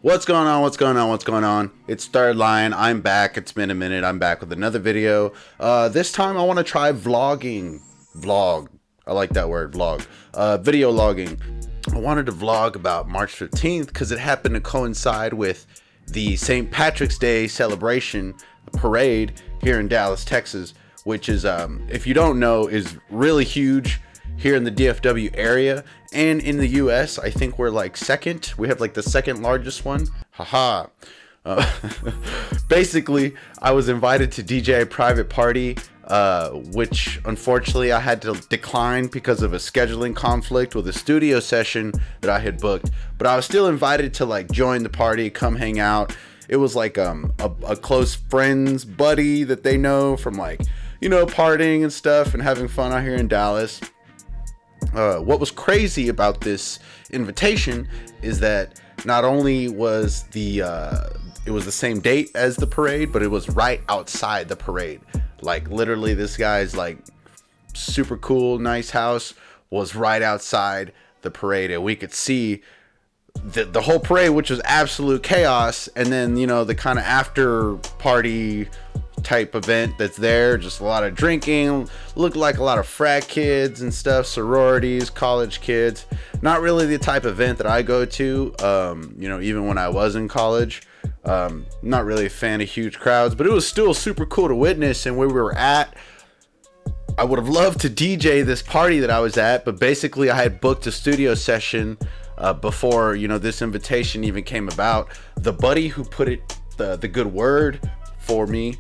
What's going on? What's going on? What's going on? It's ThirdLion. I'm back. It's been a minute. I'm back with another video. This time I want to try vlogging. Vlog. I like that word, vlog. Video logging. I wanted to vlog about March 15th because it happened to coincide with the St. Patrick's Day celebration parade here in Dallas, Texas, which is, if you don't know, is really huge here in the DFW area and in the US. I think we're like second. We have like the second largest one. Haha. Basically, I was invited to DJ a private party, which unfortunately I had to decline because of a scheduling conflict with a studio session that I had booked. But I was still invited to like join the party, come hang out. It was like a close friend's buddy that they know from like, you know, partying and stuff and having fun out here in Dallas. What was crazy about this invitation is that not only was it was the same date as the parade, but it was right outside the parade. Like literally this guy's like super cool, nice house was right outside the parade, and we could see the whole parade, which was absolute chaos. And then, you know, the kind of after party type event that's there, just a lot of drinking, looked like a lot of frat kids and stuff, sororities, college kids. Not really the type of event that I go to, you know, even when I was in college. Not really a fan of huge crowds, but it was still super cool to witness. And where we were at, I would have loved to DJ this party that I was at, but basically I had booked a studio session before, you know, this invitation even came about. The buddy who put it the good word for me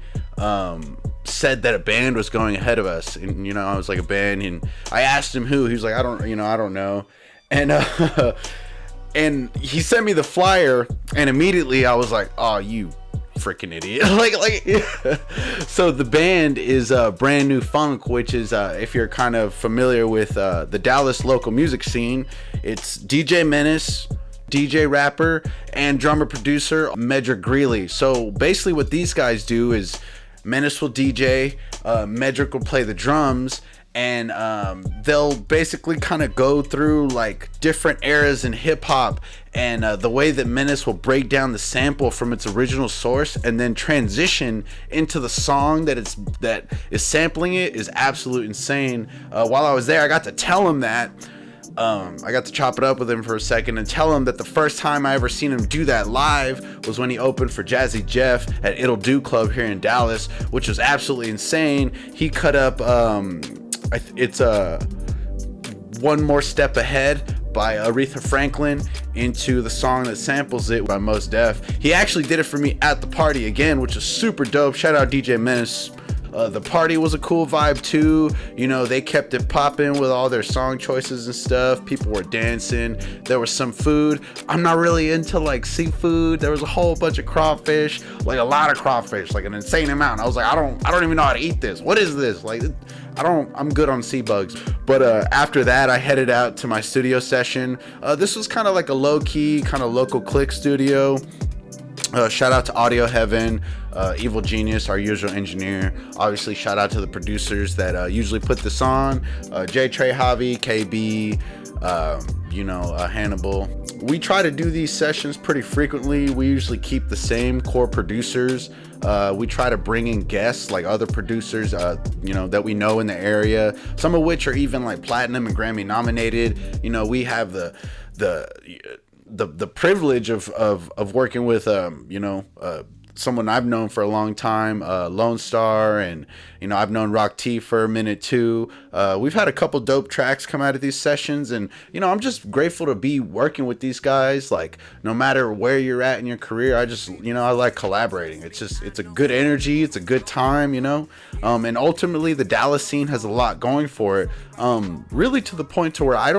said that a band was going ahead of us, and you know, I was like, a band, and I asked him who. He was like, I don't know. And and he sent me the flyer, and immediately I was like, oh, you freaking idiot. So the band is Brand New Funk, which is, if you're kind of familiar with the Dallas local music scene, it's DJ Menace, DJ rapper, and drummer producer Medrick Greeley. So basically what these guys do is Menace will DJ, Medrick will play the drums, and they'll basically kind of go through like different eras in hip hop, and the way that Menace will break down the sample from its original source and then transition into the song that is sampling it is absolute insane. While I was there, I got to tell him that. I got to chop it up with him for a second and tell him that the first time I ever seen him do that live was when he opened for Jazzy Jeff at It'll Do Club here in Dallas, which was absolutely insane. He cut up it's One More Step Ahead by Aretha Franklin into the song that samples it by Mos Def. He actually did it for me at the party again, which is super dope. Shout out DJ Menace. The party was a cool vibe too. You know, they kept it popping with all their song choices and stuff. People were dancing. There was some food. I'm not really into like seafood. There was a whole bunch of crawfish, like a lot of crawfish, like an insane amount. I was like, I don't even know how to eat this. What is this? Like, I'm good on sea bugs. But after that, I headed out to my studio session. This was kind of like a low-key, kind of local click studio. Shout out to Audio Heaven, Evil Genius, our usual engineer. Obviously, shout out to the producers that usually put this on. J. Trey Javi, KB, Hannibal. We try to do these sessions pretty frequently. We usually keep the same core producers. We try to bring in guests like other producers, that we know in the area. Some of which are even like platinum and Grammy nominated. You know, we have the privilege of working with someone I've known for a long time, Lone Star, and you know, I've known Rock T for a minute too. We've had a couple dope tracks come out of these sessions, and you know, I'm just grateful to be working with these guys. Like, no matter where you're at in your career, I like collaborating. It's a good energy, it's a good time, you know. And ultimately the Dallas scene has a lot going for it, really to the point to where I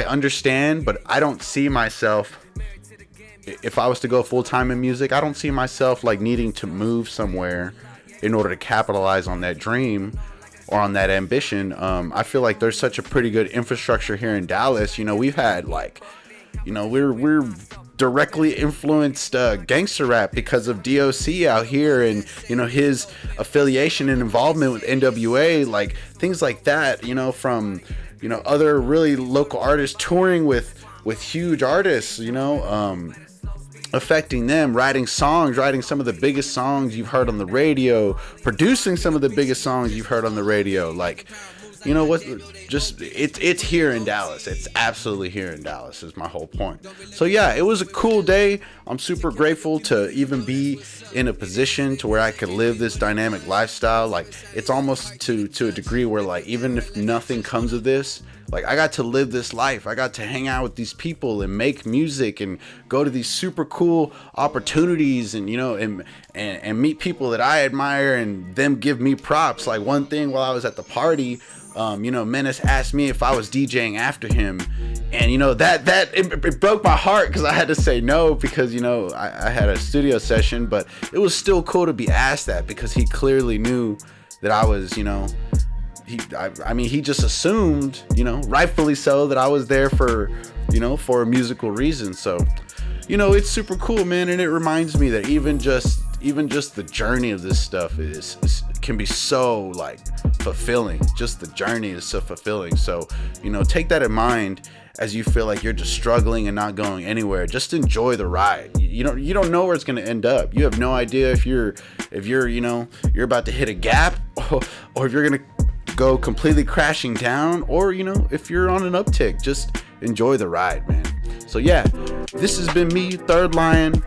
understand, but I don't see myself, if I was to go full-time in music, I don't see myself like needing to move somewhere in order to capitalize on that dream or on that ambition. I feel like there's such a pretty good infrastructure here in Dallas. You know, we've had like, you know, we're directly influenced gangster rap because of DOC out here, and you know, his affiliation and involvement with NWA, like things like that, you know, from, you know, other really local artists touring with with huge artists, affecting them, writing some of the biggest songs you've heard on the radio, producing some of the biggest songs you've heard on the radio. Like, what, just it's here in Dallas. It's absolutely here in Dallas is my whole point. So yeah, it was a cool day. I'm super grateful to even be in a position to where I could live this dynamic lifestyle. Like, it's almost to a degree where, like, even if nothing comes of this, like, I got to live this life. I got to hang out with these people and make music and go to these super cool opportunities and, and meet people that I admire and them give me props. Like, one thing while I was at the party, Menace asked me if I was DJing after him, and it broke my heart because I had to say no because I had a studio session, but it was still cool to be asked that because he clearly knew that I was, he just assumed, rightfully so, that I was there for a musical reason. So, it's super cool, man, and it reminds me that even just the journey of this stuff can be so, like, fulfilling. Just the journey is so fulfilling. So, take that in mind as you feel like you're just struggling and not going anywhere. Just enjoy the ride. You don't know where it's going to end up. You have no idea if you're you're about to hit a gap or if you're going to go completely crashing down, or if you're on an uptick. Just enjoy the ride, man. So yeah, this has been me, ThirdLion.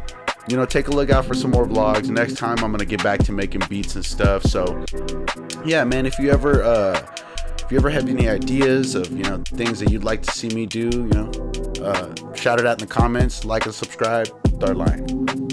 Take a look out for some more vlogs. Next time I'm gonna get back to making beats and stuff. So yeah, man, if you ever have any ideas of things that you'd like to see me do, shout it out in the comments. Like and subscribe. ThirdLion.